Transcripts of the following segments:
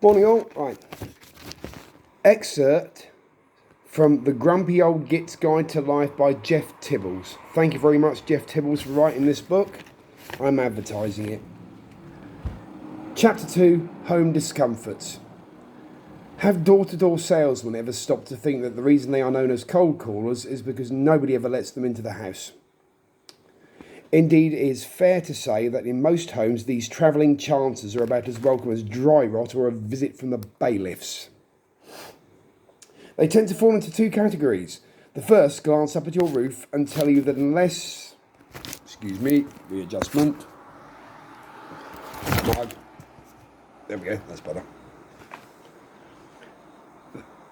Morning all. Right. Excerpt from The Grumpy Old Git's Guide to Life by Jeff Tibbles. Thank you very much, Jeff Tibbles, for writing this book. I'm advertising it. Chapter 2, Home Discomforts. Have door-to-door salesmen ever stopped to think that the reason they are known as cold callers is because nobody ever lets them into the house? Indeed, it is fair to say that in most homes these travelling chancers are about as welcome as dry rot or a visit from the bailiffs. They tend to fall into two categories. The first glance up at your roof and tell you that unless... readjustment. There we go, that's better.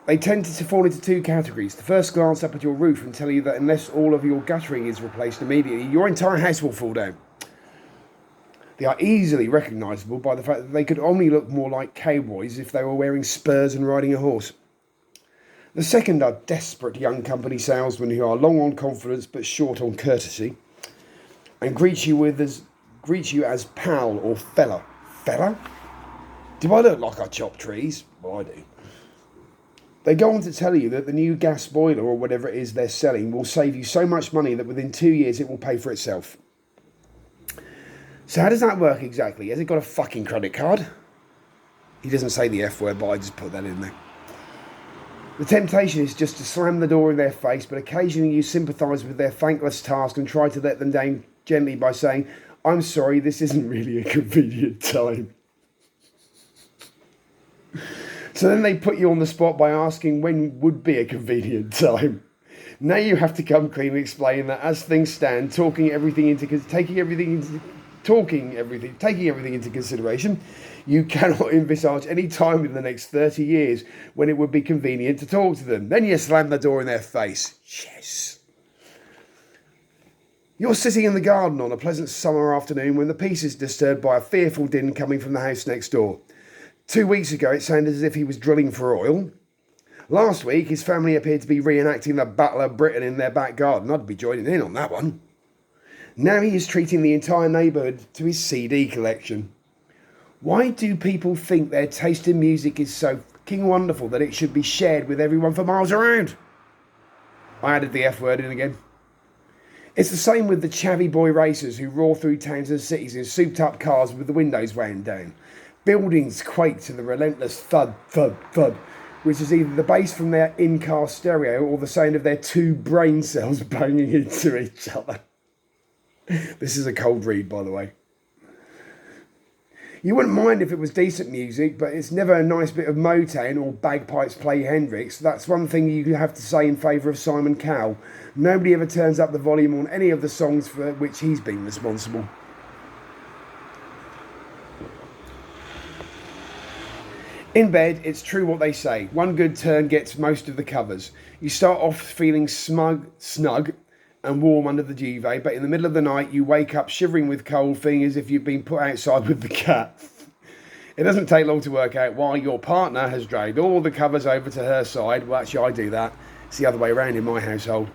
They tend to fall into two categories. The first glance up at your roof and tell you that unless all of your guttering is replaced immediately, your entire house will fall down. They are easily recognisable by the fact that they could only look more like cowboys if they were wearing spurs and riding a horse. The second are desperate young company salesmen who are long on confidence but short on courtesy, and greet you as pal or fella. Fella? Do I look like I chop trees? Well, I do. They go on to tell you that the new gas boiler or whatever it is they're selling will save you so much money that within 2 years it will pay for itself. So how does that work exactly? Has it got a fucking credit card? He doesn't say the F word, but I just put that in there. The temptation is just to slam the door in their face, but occasionally you sympathise with their thankless task and try to let them down gently by saying, "I'm sorry, this isn't really a convenient time." So then they put you on the spot by asking when would be a convenient time. Now you have to come clean and explain that as things stand, taking everything into consideration, you cannot envisage any time in the next 30 years when it would be convenient to talk to them. Then you slam the door in their face. Yes. You're sitting in the garden on a pleasant summer afternoon when the peace is disturbed by a fearful din coming from the house next door. 2 weeks ago, it sounded as if he was drilling for oil. Last week, his family appeared to be reenacting the Battle of Britain in their back garden. I'd be joining in on that one. Now he is treating the entire neighbourhood to his CD collection. Why do people think their taste in music is so fucking wonderful that it should be shared with everyone for miles around? I added the F word in again. It's the same with the chavvy boy racers who roar through towns and cities in souped-up cars with the windows wound down. Buildings quake to the relentless thud, thud, thud, which is either the bass from their in-car stereo or the sound of their two brain cells banging into each other. This is a cold read, by the way. You wouldn't mind if it was decent music, but it's never a nice bit of Motown or bagpipes play Hendrix. That's one thing you have to say in favour of Simon Cowell. Nobody ever turns up the volume on any of the songs for which he's been responsible. In bed, it's true what they say. One good turn gets most of the covers. You start off feeling snug and warm under the duvet, but in the middle of the night, you wake up shivering with cold, feeling as if you've been put outside with the cat. It doesn't take long to work out why your partner has dragged all the covers over to her side. Well, actually, I do that. It's the other way around in my household,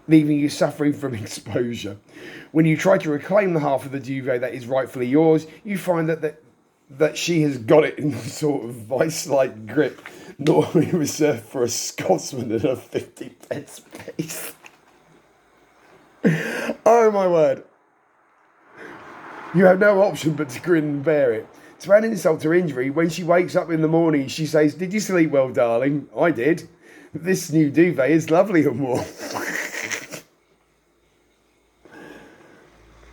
leaving you suffering from exposure. When you try to reclaim the half of the duvet that is rightfully yours, you find that she has got it in a sort of vice-like grip, normally reserved for a Scotsman in a 50-bed space. Oh my word. You have no option but to grin and bear it. To add insult to injury, when she wakes up in the morning, she says, "Did you sleep well, darling?" "I did. This new duvet is lovely and warm."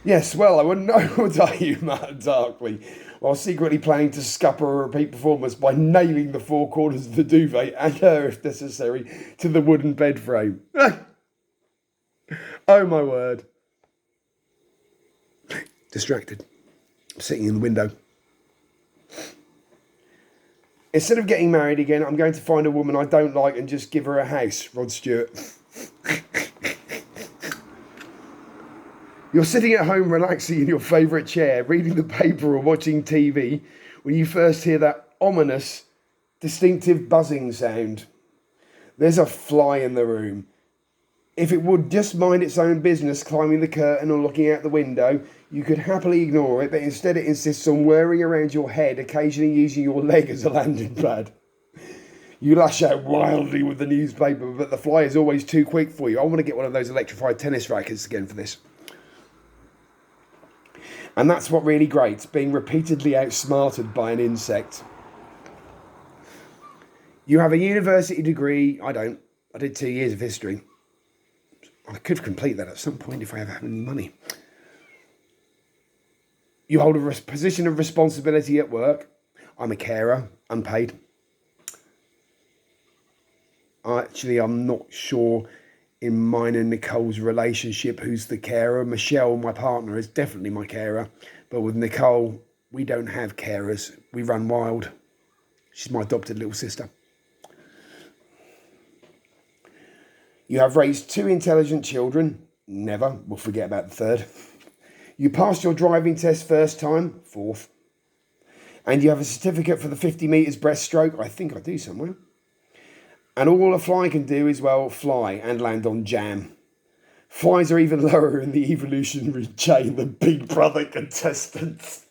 "Yes, well, I wouldn't know," would you muttered darkly, while secretly planning to scupper a repeat performance by nailing the four corners of the duvet and her, if necessary, to the wooden bed frame. Oh my word. Distracted. Sitting in the window. "Instead of getting married again, I'm going to find a woman I don't like and just give her a house." Rod Stewart. You're sitting at home relaxing in your favourite chair, reading the paper or watching TV, when you first hear that ominous, distinctive buzzing sound. There's a fly in the room. If it would just mind its own business, climbing the curtain or looking out the window, you could happily ignore it, but instead it insists on whirring around your head, occasionally using your leg as a landing pad. You lash out wildly with the newspaper, but the fly is always too quick for you. I want to get one of those electrified tennis rackets again for this. And that's what really grates, being repeatedly outsmarted by an insect. You have a university degree. I don't. I did 2 years of history. I could complete that at some point if I ever had any money. You hold a position of responsibility at work. I'm a carer, unpaid. Actually, I'm not sure in mine and Nicole's relationship who's the carer. Michelle, my partner, is definitely my carer. But with Nicole, we don't have carers. We run wild. She's my adopted little sister. You have raised 2 intelligent children. Never. We'll forget about the third. You passed your driving test first time. 4th. And you have a certificate for the 50 metres breaststroke. I think I do somewhere. And all a fly can do is, well, fly and land on jam. Flies are even lower in the evolutionary chain than Big Brother contestants.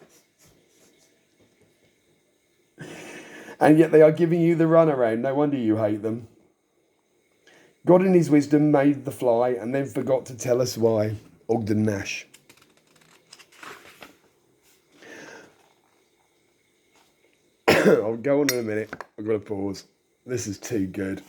And yet they are giving you the runaround. No wonder you hate them. God in his wisdom made the fly and then forgot to tell us why. Ogden Nash. I'll go on in a minute. I've got to pause. This is too good.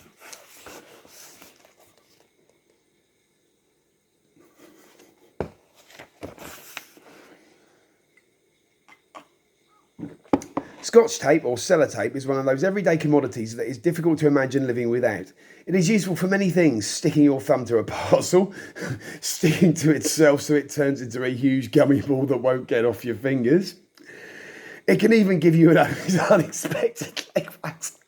Scotch tape or sellotape is one of those everyday commodities that is difficult to imagine living without. It is useful for many things: sticking your thumb to a parcel, sticking to itself so it turns into a huge gummy ball that won't get off your fingers. It can even give you an unexpected leg wax.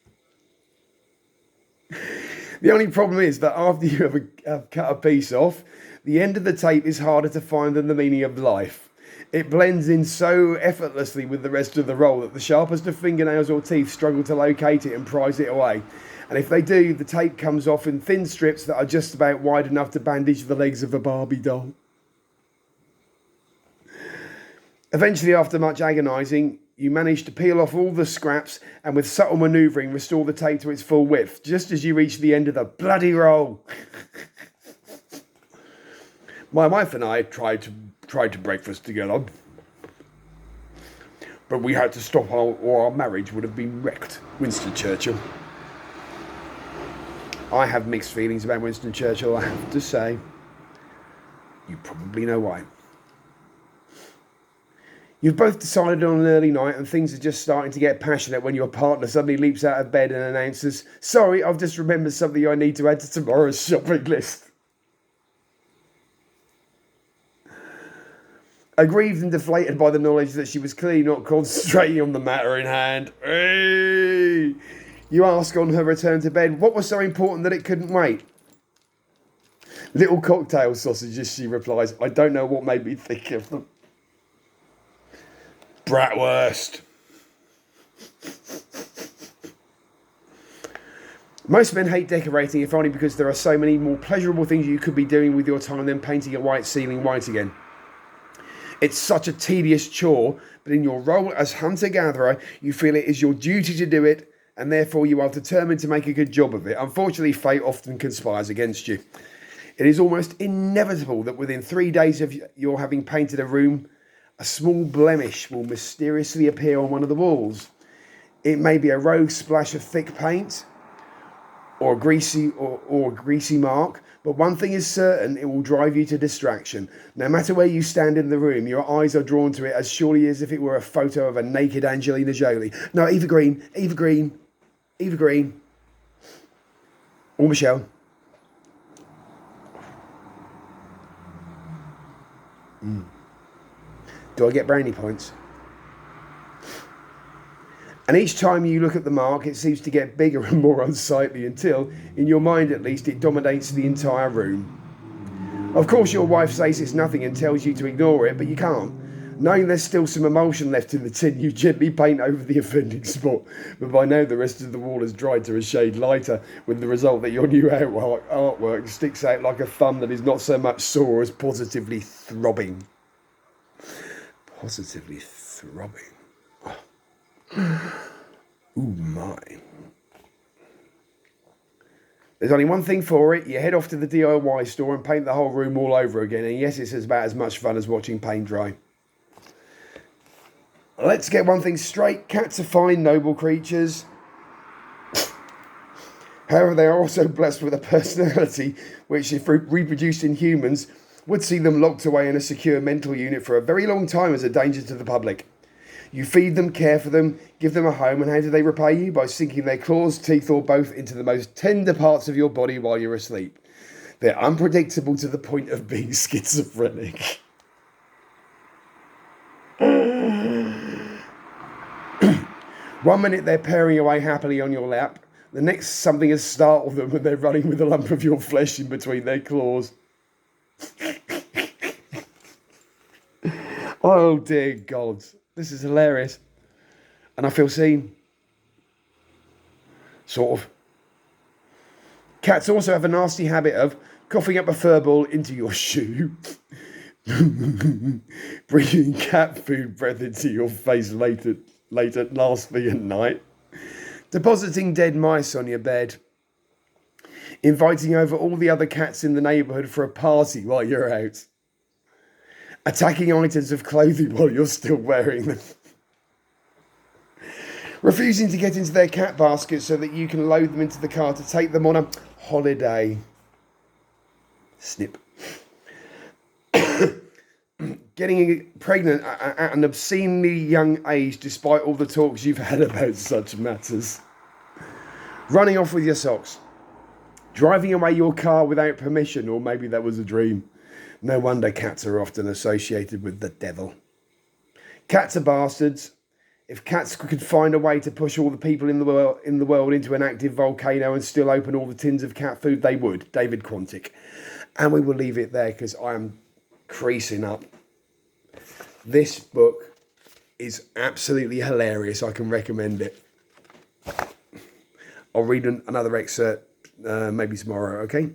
The only problem is that after you have cut a piece off, the end of the tape is harder to find than the meaning of life. It blends in so effortlessly with the rest of the roll that the sharpest of fingernails or teeth struggle to locate it and prise it away. And if they do, the tape comes off in thin strips that are just about wide enough to bandage the legs of a Barbie doll. Eventually, after much agonising, you manage to peel off all the scraps and with subtle manoeuvring restore the tape to its full width, just as you reach the end of the bloody roll. My wife and I tried to breakfast together, but we had to stop or our marriage would have been wrecked. Winston Churchill. I have mixed feelings about Winston Churchill, I have to say. You probably know why. You've both decided on an early night and things are just starting to get passionate when your partner suddenly leaps out of bed and announces, "Sorry, I've just remembered something I need to add to tomorrow's shopping list." Aggrieved and deflated by the knowledge that she was clearly not concentrating on the matter in hand, hey! You ask on her return to bed, what was so important that it couldn't wait? "Little cocktail sausages," she replies. "I don't know what made me think of them." Bratwurst. Most men hate decorating, if only because there are so many more pleasurable things you could be doing with your time than painting a white ceiling white again. It's such a tedious chore, but in your role as hunter-gatherer, you feel it is your duty to do it, and therefore you are determined to make a good job of it. Unfortunately, fate often conspires against you. It is almost inevitable that within 3 days of your having painted a room, a small blemish will mysteriously appear on one of the walls. It may be a rogue splash of thick paint or a greasy mark, but one thing is certain: it will drive you to distraction. No matter where you stand in the room, your eyes are drawn to it as surely as if it were a photo of a naked Angelina Jolie. No, Eva Green. Or Michelle. Do I get brownie points? And each time you look at the mark, it seems to get bigger and more unsightly until, in your mind at least, it dominates the entire room. Of course, your wife says it's nothing and tells you to ignore it, but you can't. Knowing there's still some emulsion left in the tin, you gently paint over the offending spot, but by now the rest of the wall has dried to a shade lighter, with the result that your new artwork sticks out like a thumb that is not so much sore as positively throbbing. Positively throbbing. Ooh, my. There's only one thing for it. You head off to the DIY store and paint the whole room all over again. And yes, it's about as much fun as watching paint dry. Let's get one thing straight. Cats are fine, noble creatures. However, they are also blessed with a personality which, if reproduced in humans, would see them locked away in a secure mental unit for a very long time as a danger to the public. You feed them, care for them, give them a home, and how do they repay you? By sinking their claws, teeth, or both into the most tender parts of your body while you're asleep. They're unpredictable to the point of being schizophrenic. One minute they're purring away happily on your lap. The next, something has startled them and they're running with a lump of your flesh in between their claws. Oh dear God. This is hilarious. And I feel seen. Sort of. Cats also have a nasty habit of coughing up a fur ball into your shoe. Bringing cat food breath into your face late last thing at night. Depositing dead mice on your bed. Inviting over all the other cats in the neighbourhood for a party while you're out. Attacking items of clothing while you're still wearing them. Refusing to get into their cat basket so that you can load them into the car to take them on a holiday. Snip. Getting pregnant at an obscenely young age despite all the talks you've had about such matters. Running off with your socks. Driving away your car without permission, or maybe that was a dream. No wonder cats are often associated with the devil. Cats are bastards. If cats could find a way to push all the people in the world into an active volcano and still open all the tins of cat food, they would. David Quantick. And we will leave it there because I am creasing up. This book is absolutely hilarious. I can recommend it. I'll read another excerpt maybe tomorrow, okay?